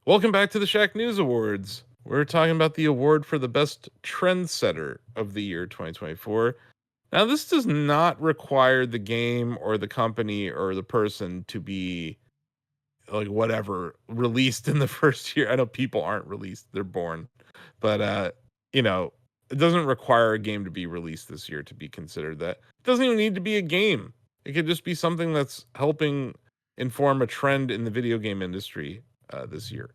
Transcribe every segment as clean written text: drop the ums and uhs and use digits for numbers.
Welcome back to the Shacknews Awards. We're talking about the award for the best trendsetter of the year 2024. Now, this does not require the game or the company or the person to be like whatever released in the first year. I know people aren't released, they're born. But it doesn't require a game to be released this year to be considered that. It doesn't even need to be a game. It could just be something that's helping inform a trend in the video game industry this year.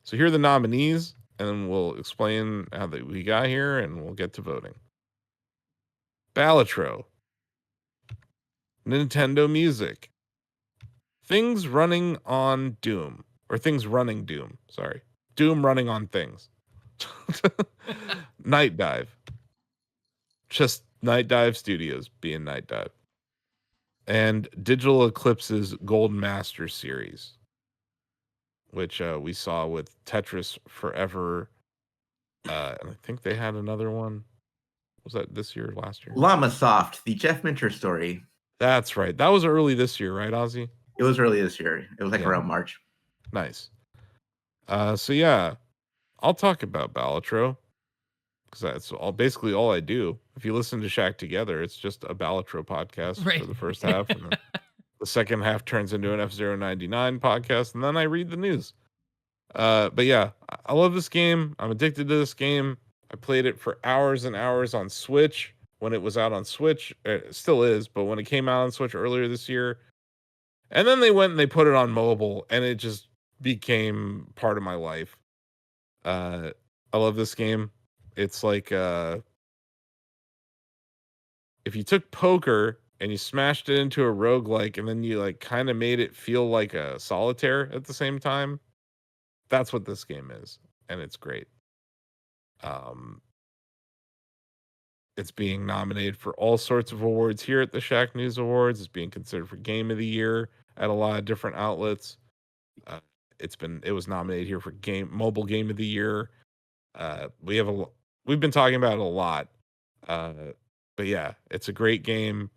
So here are the nominees, and then we'll explain how that we got here, and we'll get to voting. Balatro, Nintendo Music, Things Running on Doom, or Things Running Doom, sorry. Doom running on things. Night Dive. Just Night Dive Studios being Night Dive. And Digital Eclipse's Gold Master series, which we saw with Tetris Forever. And I think they had another one. Was that this year or last year? Llama Soft, the Jeff Minter story. That's right. That was early this year, right, Ozzy? It was early this year. It was like around March. Nice. So yeah, I'll talk about Balatro because that's basically all I do. If you listen to Shack Together, it's just a Balatro podcast for the first half, and then the second half turns into an F099 podcast, and then I read the news. But yeah, I love this game. I'm addicted to this game. I played it for hours and hours on Switch when it was out on Switch. It still is, but when it came out on Switch earlier this year. And then they went and they put it on mobile, and it just became part of my life. I love this game. It's like if you took poker and you smashed it into a roguelike and then you like kind of made it feel like a solitaire at the same time. That's what this game is, and it's great. It's being nominated for all sorts of awards here at the Shacknews Awards. It's being considered for Game of the Year at a lot of different outlets. It was nominated here for Mobile Game of the Year. We've been talking about it a lot. But yeah, it's a great game.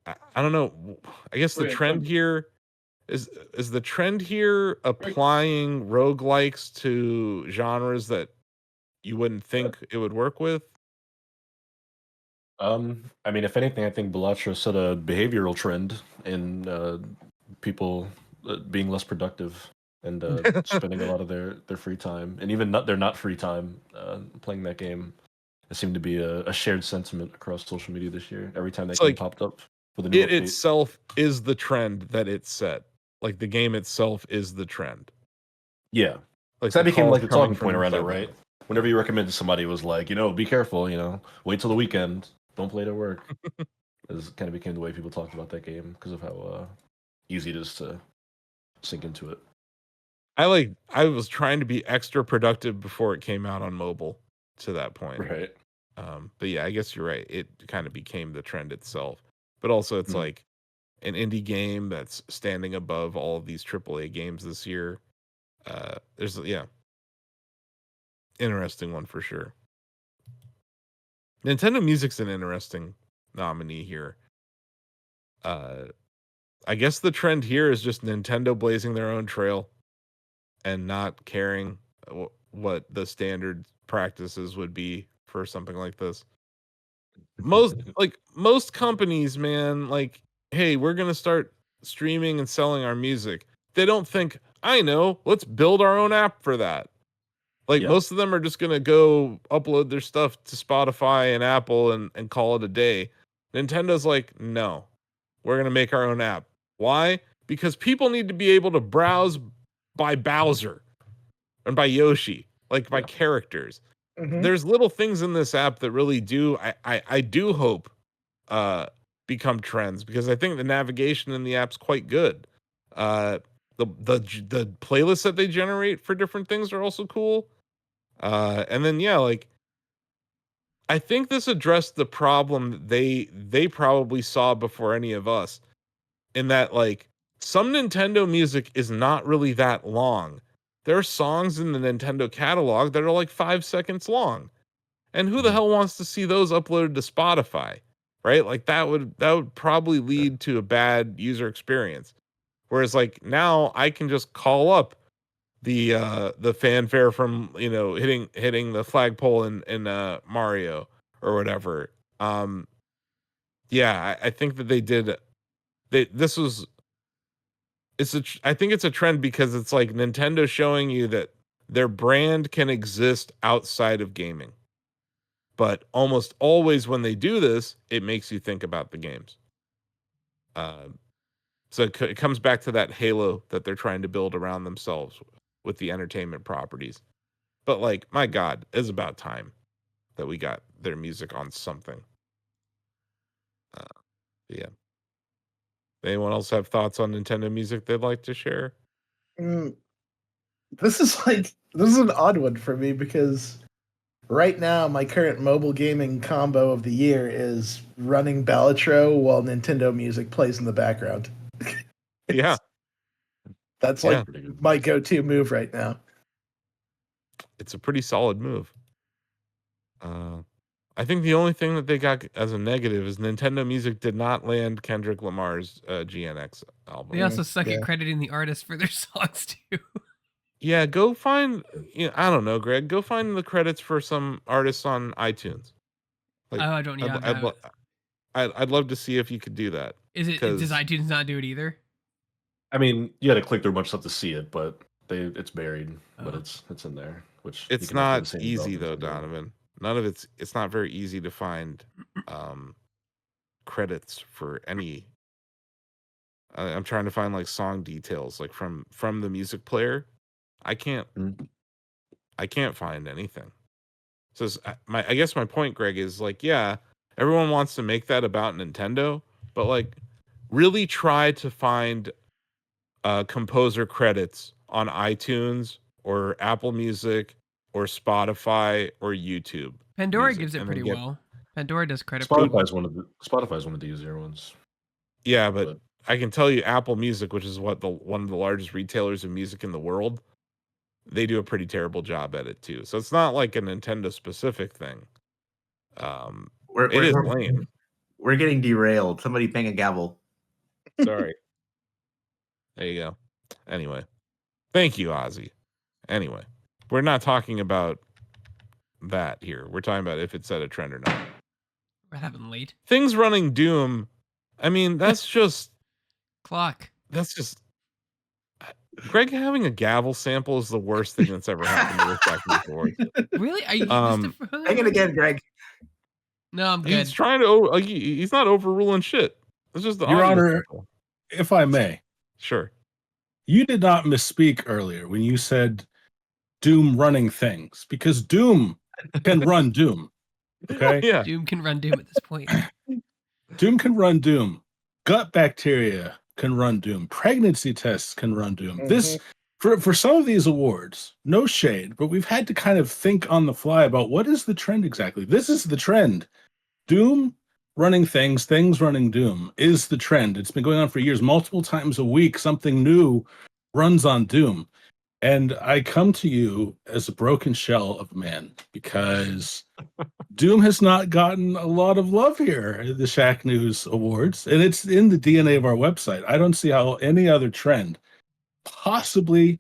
I don't know. I guess the trend here is the trend here applying roguelikes to genres that you wouldn't think it would work with. I mean, if anything, I think Balatro set a behavioral trend in people being less productive and spending a lot of their free time, and even their not free time playing that game. It seemed to be a shared sentiment across social media this year. Every time that game popped up with a new update, itself is the trend that it set. Like the game itself is the trend. Yeah, like that became like the talking point around it, right? Whenever you recommend to somebody, it was like, be careful, wait till the weekend, don't play it at work. It kind of became the way people talked about that game because of how easy it is to sink into it. I was trying to be extra productive before it came out on mobile to that point. Right. But yeah, I guess you're right. It kind of became the trend itself. But also it's like an indie game that's standing above all of these AAA games this year. There's interesting one for sure. Nintendo Music's an interesting nominee here. I guess the trend here is just Nintendo blazing their own trail and not caring what the standard practices would be for something like this. Most companies, man, like, hey, we're going to start streaming and selling our music. They don't think, I know, let's build our own app for that. Most of them are just going to go upload their stuff to Spotify and Apple and call it a day. Nintendo's like, no, we're going to make our own app. Why? Because people need to be able to browse by Bowser and by Yoshi, by characters. Mm-hmm. There's little things in this app that really do, I do hope, become trends, because I think the navigation in the app's quite good. The playlists that they generate for different things are also cool. And then I think this addressed the problem they probably saw before any of us, in that some Nintendo music is not really that long. There are songs in the Nintendo catalog that are 5 seconds long. And who the hell wants to see those uploaded to Spotify? Right? That would probably lead to a bad user experience. Whereas now I can just call up the fanfare from hitting the flagpole in Mario or whatever. Yeah, I think that they did. This was I think it's a trend because it's like Nintendo showing you that their brand can exist outside of gaming. But almost always when they do this, it makes you think about the games. So it comes back to that halo that they're trying to build around themselves with the entertainment properties. But like, my God, it's about time that we got their music on something. Yeah. Anyone else have thoughts on Nintendo music they'd like to share? This is an odd one for me because right now my current mobile gaming combo of the year is running Balatro while Nintendo music plays in the background. Yeah. That's like my go-to move right now. It's a pretty solid move. I think the only thing that they got as a negative is Nintendo Music did not land Kendrick Lamar's GNX album. They also suck at crediting the artists for their songs too. Yeah, go find. I don't know, Greg. Go find the credits for some artists on iTunes. Like, I don't. Yeah, I'd love to see if you could do that. Does iTunes not do it either? I mean, you got to click through a bunch of stuff to see it, but it's buried. But it's in there. Which it's not easy though, Donovan. None of it's not very easy to find credits for any. I'm trying to find like song details like from the music player. I can't find anything. So I guess my point, Greg, is like, yeah, everyone wants to make that about Nintendo, but like really try to find composer credits on iTunes or Apple Music or Spotify or YouTube. Pandora gives it pretty well. Pandora does credit. Spotify's one of the easier ones. Yeah, but I can tell you Apple Music, which is one of the largest retailers of music in the world, they do a pretty terrible job at it too. So it's not like a Nintendo specific thing. It is lame. We're getting derailed. Somebody bang a gavel. Sorry. There you go. Anyway, thank you, Ozzy. Anyway, we're not talking about that here. We're talking about if it set a trend or not. We're having late. Things running Doom. I mean, that's just clock. That's just Greg having a gavel sample is the worst thing that's ever happened to the Shacknews Awards. Really? Hang it again, Greg. No, I'm good. He's trying to. He's not overruling shit. It's just the Your Honor, sample. If I may. Sure. You did not misspeak earlier when you said Doom running things, because Doom can run Doom. Okay? Yeah. Doom can run Doom at this point. Doom can run Doom. Gut bacteria can run Doom. Pregnancy tests can run Doom. Mm-hmm. This for some of these awards, no shade, but we've had to kind of think on the fly about what is the trend exactly. This is the trend. Doom running things running Doom is the trend. It's been going on for years. Multiple times a week, something new runs on Doom. And I come to you as a broken shell of a man because Doom has not gotten a lot of love here at the Shacknews Awards, and it's in the DNA of our website. I don't see how any other trend possibly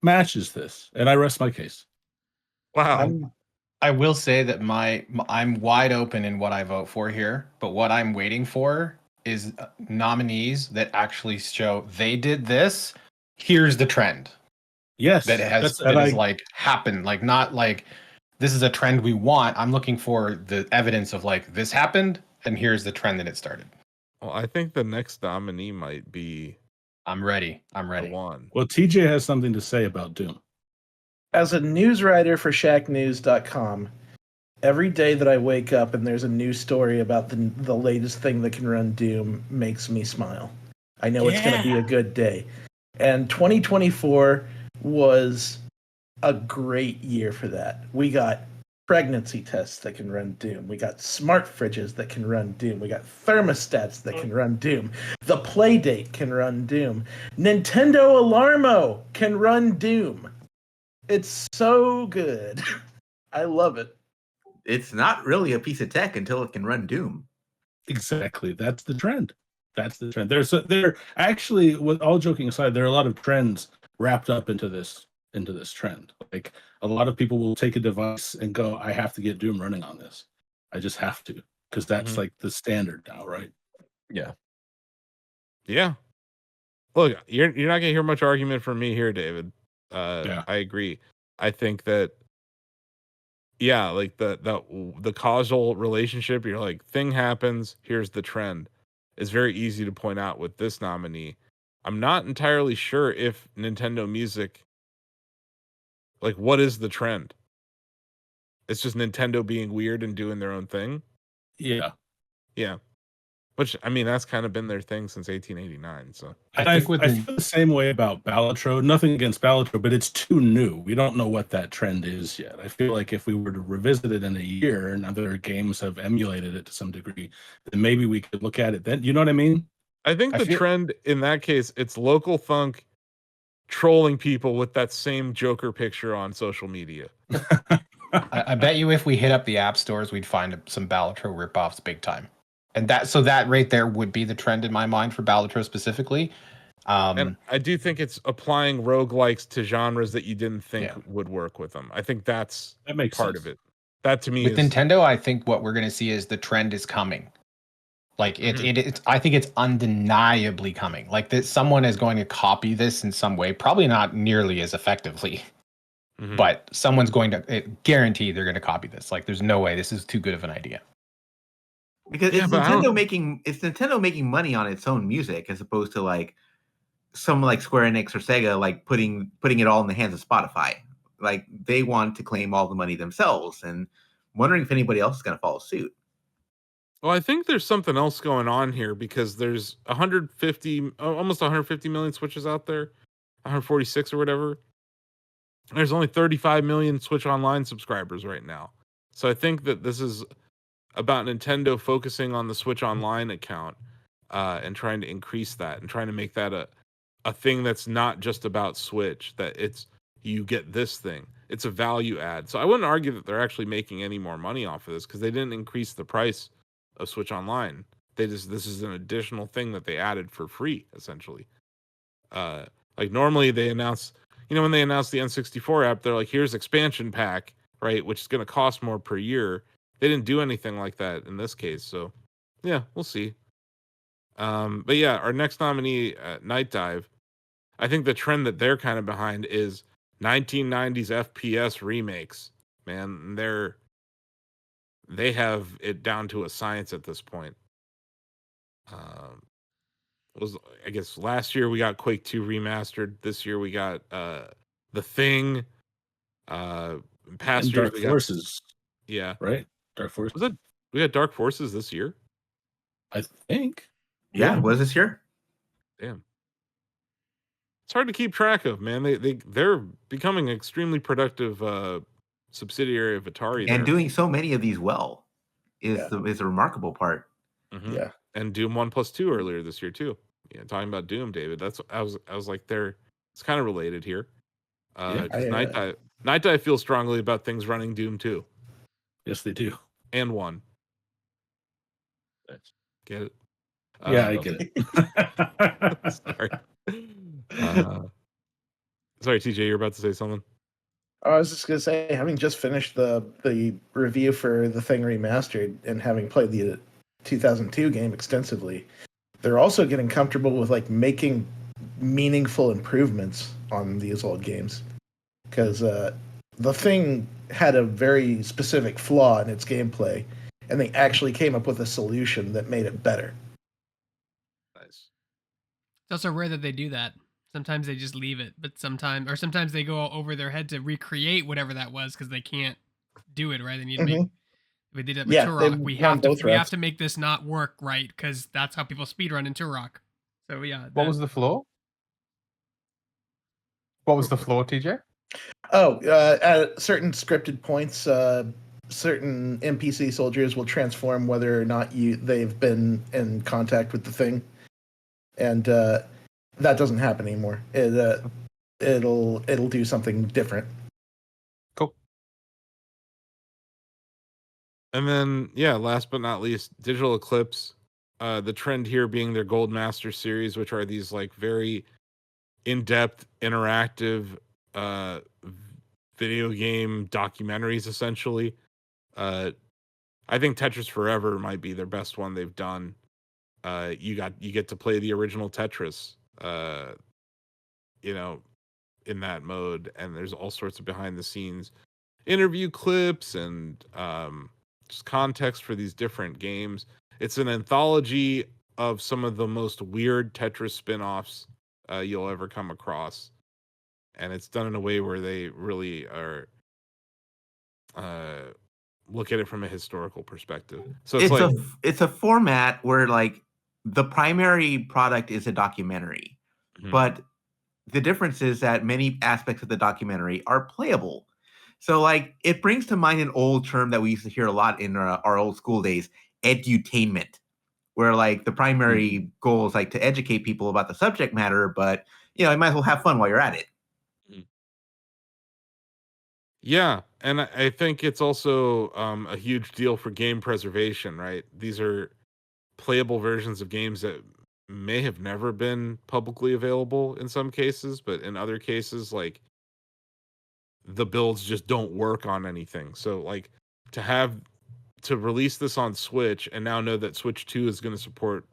matches this, and I rest my case. Wow. I will say that I'm wide open in what I vote for here, but what I'm waiting for is nominees that actually show they did this. Here's the trend. Yes, that has like happened. Like not like this is a trend we want. I'm looking for the evidence of like this happened, and here's the trend that it started. Well, I think the next nominee might be. I'm ready. One. Well, TJ has something to say about Doom. As a news writer for Shacknews.com, every day that I wake up and there's a new story about the latest thing that can run Doom makes me smile. I know it's going to be a good day. And 2024 was a great year for that. We got pregnancy tests that can run Doom. We got smart fridges that can run Doom. We got thermostats that can run Doom. The Playdate can run Doom. Nintendo Alarmo can run Doom. It's so good. I love it. It's not really a piece of tech until it can run Doom. Exactly. That's the trend. There actually, with all joking aside, there are a lot of trends wrapped up into this. into this trend. Like a lot of people will take a device and go, I have to get Doom running on this. I just have to, because that's like the standard now, right? Yeah. Yeah. Look, you're not gonna hear much argument from me here, David. Yeah. I agree. I think that like the causal relationship, you're like, thing happens, here's the trend, is very easy to point out with this nominee. I'm not entirely sure if Nintendo Music, like, what is the trend? It's just Nintendo being weird and doing their own thing. Yeah. Yeah. Which, I mean, that's kind of been their thing since 1889. So I feel the same way about Balatro. Nothing against Balatro, but it's too new. We don't know what that trend is yet. I feel like if we were to revisit it in a year and other games have emulated it to some degree, then maybe we could look at it then. You know what I mean? I think the trend in that case, it's local thunk trolling people with that same Joker picture on social media. I bet you if we hit up the app stores, we'd find some Balatro ripoffs big time. And that right there would be the trend in my mind for Balatro specifically. And I do think it's applying roguelikes to genres that you didn't think would work with them. I think that makes part of it. That to me with Nintendo, I think what we're going to see is the trend is coming. Like it's I think it's undeniably coming. Like that someone is going to copy this in some way, probably not nearly as effectively. But someone's going to guarantee they're going to copy this. Like there's no way this is too good of an idea. Because it's Nintendo making money on its own music as opposed to like someone like Square Enix or Sega like putting it all in the hands of Spotify. Like they want to claim all the money themselves, and wondering if anybody else is going to follow suit. Well, I think there's something else going on here because there's almost 150 million Switches out there, 146 or whatever. There's only 35 million Switch Online subscribers right now. So I think that this is about Nintendo focusing on the Switch Online account and trying to increase that and trying to make that a thing that's not just about Switch, that it's you get this thing. It's a value add. So I wouldn't argue that they're actually making any more money off of this because they didn't increase the price of Switch Online. This is an additional thing that they added for free, essentially. Like normally they announce, when they announced the N64 app, they're like, here's expansion pack, right? Which is going to cost more per year. They didn't do anything like that in this case. So yeah, we'll see. But yeah, our next nominee, Night Dive, I think the trend that they're kind of behind is 1990s FPS remakes. Man, they have it down to a science at this point. I guess last year we got Quake 2 remastered. This year we got The Thing. Past years Dark Forces. Yeah. Right? Dark Forces. We got Dark Forces this year? I think. Yeah, it was this year. Damn. It's hard to keep track of, man. They're becoming an extremely productive subsidiary of Atari and doing so many of these well is the remarkable part. Yeah. And Doom 1+2 earlier this year too. Yeah, talking about Doom, David. That's I was like it's kind of related here. Night Dive feels strongly about things running Doom 2. Yes, they do. And 1. Get it? Yeah, I get it. Sorry. Sorry, TJ, you're about to say something. I was just gonna say, having just finished the review for The Thing Remastered and having played the 2002 game extensively, they're also getting comfortable with like making meaningful improvements on these old games, because The Thing had a very specific flaw in its gameplay, and they actually came up with a solution that made it better. Nice. It's also rare that they do that. Sometimes they just leave it, but sometimes they go over their head to recreate whatever that was because they can't do it right. They need to make. We did it with Turok. We have to make this not work right because that's how people speedrun in Turok. So yeah. What was the flaw? What was the flaw, TJ? At certain scripted points, certain NPC soldiers will transform whether or not they've been in contact with the thing, and that doesn't happen anymore. It'll do something different. Cool. And then, last but not least, Digital Eclipse. The trend here being their Gold Master series, which are these like very in-depth, interactive video game documentaries, essentially. I think Tetris Forever might be their best one they've done. You get to play the original Tetris, in that mode, and there's all sorts of behind the scenes interview clips and just context for these different games. It's an anthology of some of the most weird Tetris spin-offs you'll ever come across, and it's done in a way where they really are look at it from a historical perspective. So it's a format where like the primary product is a documentary, but the difference is that many aspects of the documentary are playable. So like it brings to mind an old term that we used to hear a lot in our old school days, edutainment, where like the primary goal is like to educate people about the subject matter, but you might as well have fun while you're at it. Yeah, and I think it's also a huge deal for game preservation, right? These are playable versions of games that may have never been publicly available in some cases, but in other cases, like the builds just don't work on anything. So like to release this on Switch and now know that Switch 2 is going to support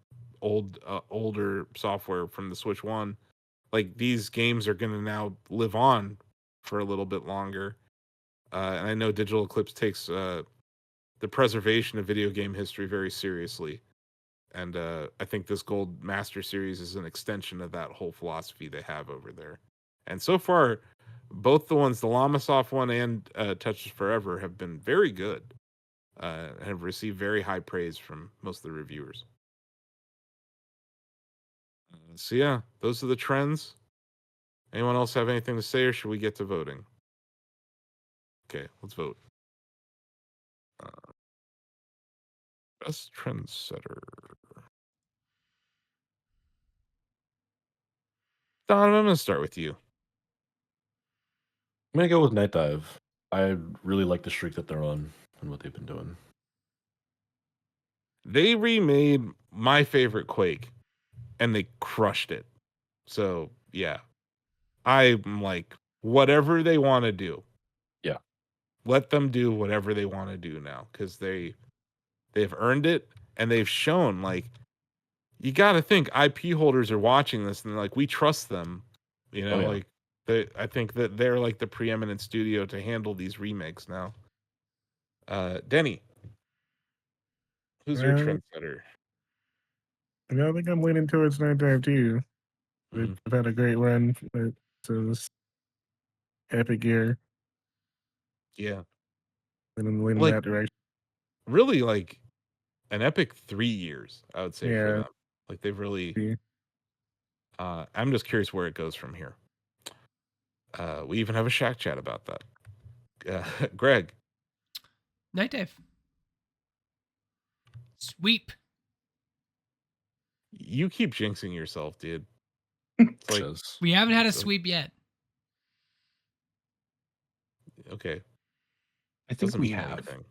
older software from the Switch 1, like these games are going to now live on for a little bit longer. And I know Digital Eclipse takes the preservation of video game history very seriously. And I think this Gold Master Series is an extension of that whole philosophy they have over there. And so far, both the ones, the Lamasoft one and Tetris Forever, have been very good. Have received very high praise from most of the reviewers. So yeah, those are the trends. Anyone else have anything to say, or should we get to voting? Okay, let's vote. Best Trendsetter. Don, I'm going to start with you. I'm going to go with Night Dive. I really like the streak that they're on and what they've been doing. They remade my favorite Quake, and they crushed it. So, yeah. I'm like, whatever they want to do. Yeah. Let them do whatever they want to do now, because they've earned it, and they've shown, like, you got to think IP holders are watching this, and like, we trust them. Like, I think that they're like the preeminent studio to handle these remakes now. Denny, who's your trendsetter? I think I'm leaning towards Night Dive too. They've had a great run. So this epic year. Yeah. And I'm leaning that direction. Really, like an epic 3 years, I would say, for them. Like they've really. I'm just curious where it goes from here. We even have a Shack chat about that. Greg. Night Dive. Sweep. You keep jinxing yourself, dude. It's like, we haven't had a sweep yet. Okay. I think we have. Anything.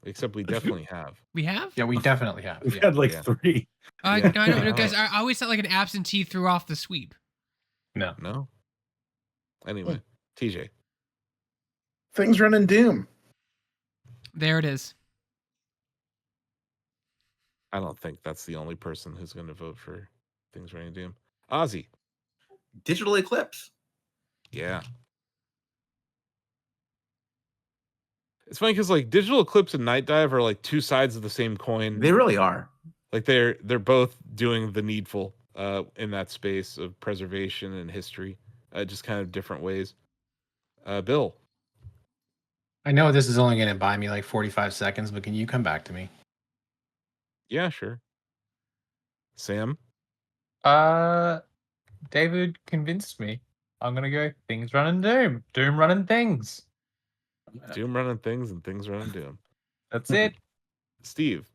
Except we definitely have. We have? Yeah, we definitely have. We've had like 3. No, guys, I always felt like an absentee threw off the sweep. No. Anyway, TJ. Things Running Doom. There it is. I don't think that's the only person who's going to vote for Things Running Doom. Ozzy. Digital Eclipse. Yeah. It's funny because like Digital Eclipse and Night Dive are like two sides of the same coin. They really are. Like they're both doing the needful in that space of preservation and history, just kind of different ways. Bill. I know this is only going to buy me like 45 seconds, but can you come back to me? Yeah, sure. Sam. David convinced me. I'm gonna go Things Running Doom. Doom Running Things. Doom Running Things and Things Running Doom. That's it. Steve.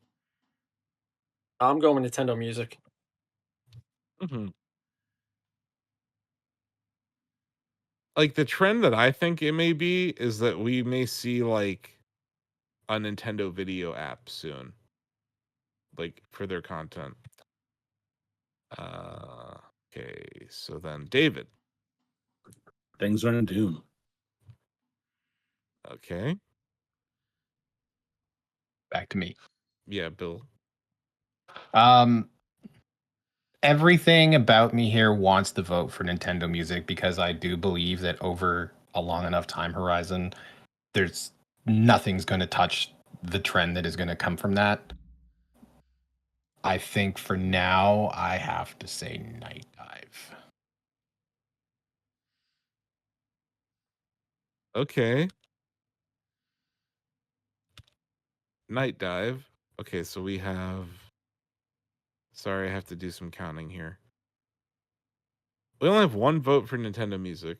I'm going with Nintendo Music. Like the trend that I think it may be is that we may see like a Nintendo video app soon. Like for their content. Okay, so then David. Things Running Doom. Okay. Back to me. Yeah, Bill. Everything about me here wants to vote for Nintendo Music because I do believe that over a long enough time horizon, there's nothing's going to touch the trend that is going to come from that. I think for now, I have to say Night Dive. Okay. Night Dive. Okay, so we have... Sorry, I have to do some counting here. We only have one vote for Nintendo Music.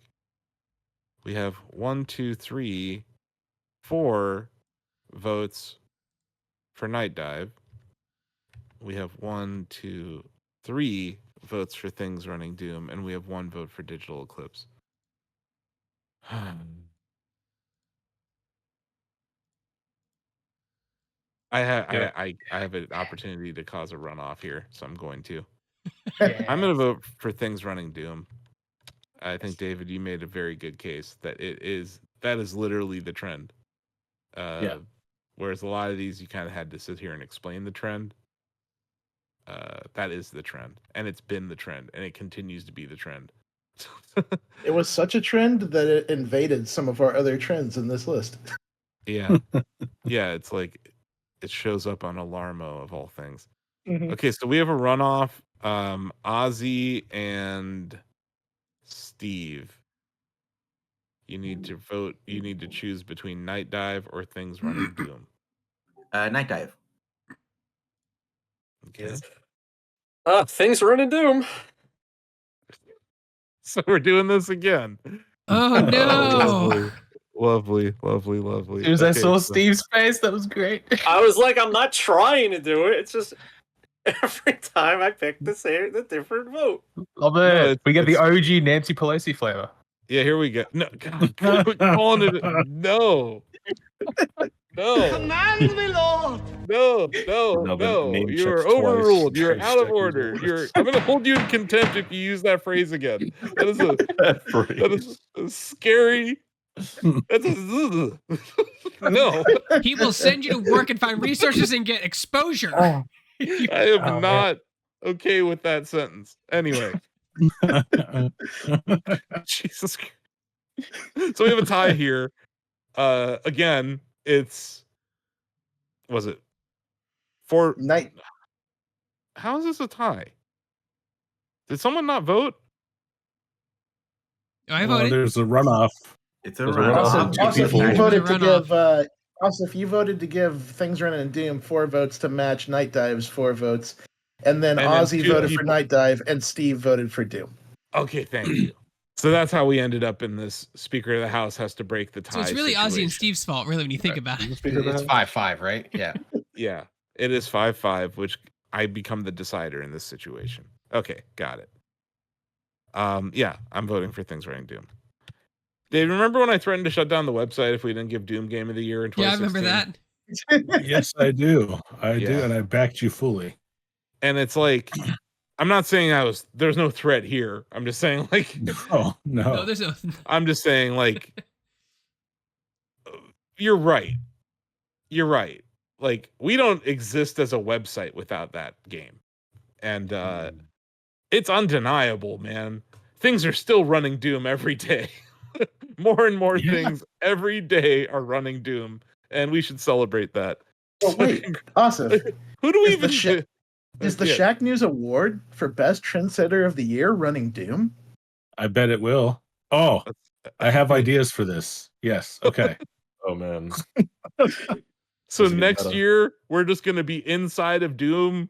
We have 1, 2, 3, 4 votes for Night Dive. We have 1, 2, 3 votes for Things Running Doom, and we have 1 vote for Digital Eclipse. I have an opportunity to cause a runoff here, so I'm going to. I'm going to vote for Things Running Doom. I think, David, you made a very good case that that is literally the trend. Whereas a lot of these, you kind of had to sit here and explain the trend. That is the trend, and it's been the trend, and it continues to be the trend. It was such a trend that it invaded some of our other trends in this list. Yeah. Yeah, it's like it shows up on Alarmo of all things. Mm-hmm. Okay, so we have a runoff. Ozzy and Steve. You need to vote. You need to choose between Night Dive or Things Running Doom. Night Dive. Okay. Things Running Doom. So we're doing this again. Oh no! Lovely. As soon as I saw Steve's face, that was great. I was like, I'm not trying to do it. It's just every time I pick the different vote. Love it. We get the OG Nancy Pelosi flavor. Yeah, here we go. No, God, quit calling it. No. Commands me, Lord. No. name You are checks twice. overruled. You're out of Shacknews order. Awards. I'm going to hold you in contempt if you use that phrase again. That is a scary. No. He will send you to work and find resources and get exposure. I am not okay with that sentence. Anyway. Jesus Christ. So we have a tie here. Again, was it 4 Night? How is this a tie? Did someone not vote? I voted. There's a runoff. It's a There's runoff. Also, if you voted to Runoff. give, if you voted to give Things Running Doom 4 votes to match Night Dive's 4 votes, and then Ozzy voted for Night Dive and Steve voted for Doom. Okay, thank you. So that's how we ended up in this. Speaker of the House has to break the tie. So it's really situation. Ozzy and Steve's fault, really, when you think about it. It's 5-5, right? Yeah. Yeah, it is 5-5, which I become the decider in this situation. Okay, got it. Yeah, I'm voting for Things Running Doom. Dave, remember when I threatened to shut down the website if we didn't give Doom Game of the Year in 2016? Yeah, I remember that. Yes, I do. I do, and I backed you fully. And it's like, I'm not saying there's no threat here. I'm just saying, like, no. No, there's no. I'm just saying, like, you're right. You're right. Like, we don't exist as a website without that game. And it's undeniable, man. Things are still running Doom every day. More and more things every day are running Doom, and we should celebrate that. Oh, wait, awesome. Who do we even... Is the Shacknews Award for Best Trendsetter of the Year running Doom? I bet it will. Oh, I have ideas for this. Yes. Okay. Oh, man. So next year, we're just going to be inside of Doom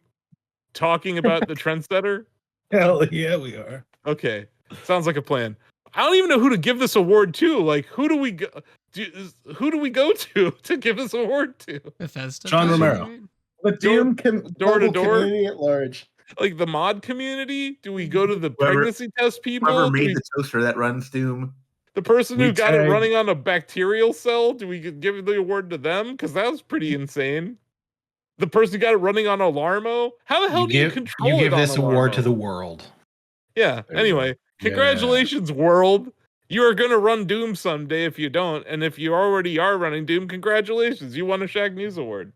talking about the Trendsetter? Hell yeah, we are. Okay. Sounds like a plan. I don't even know who to give this award to. Like, who do we go to give this award to? Bethesda. John Romero. The Doom door to door community at large. Like the mod community? Do we go to the pregnancy test people? Whoever made the toaster that runs Doom. The person who got it running on a bacterial cell? Do we give the award to them? Because that was pretty insane. The person who got it running on Alarmo? How the hell do you control it? You give on this Alarmo? award to the world. Yeah. Anyway, congratulations, world. You are going to run Doom someday if you don't. And if you already are running Doom, congratulations. You won a Shacknews Award.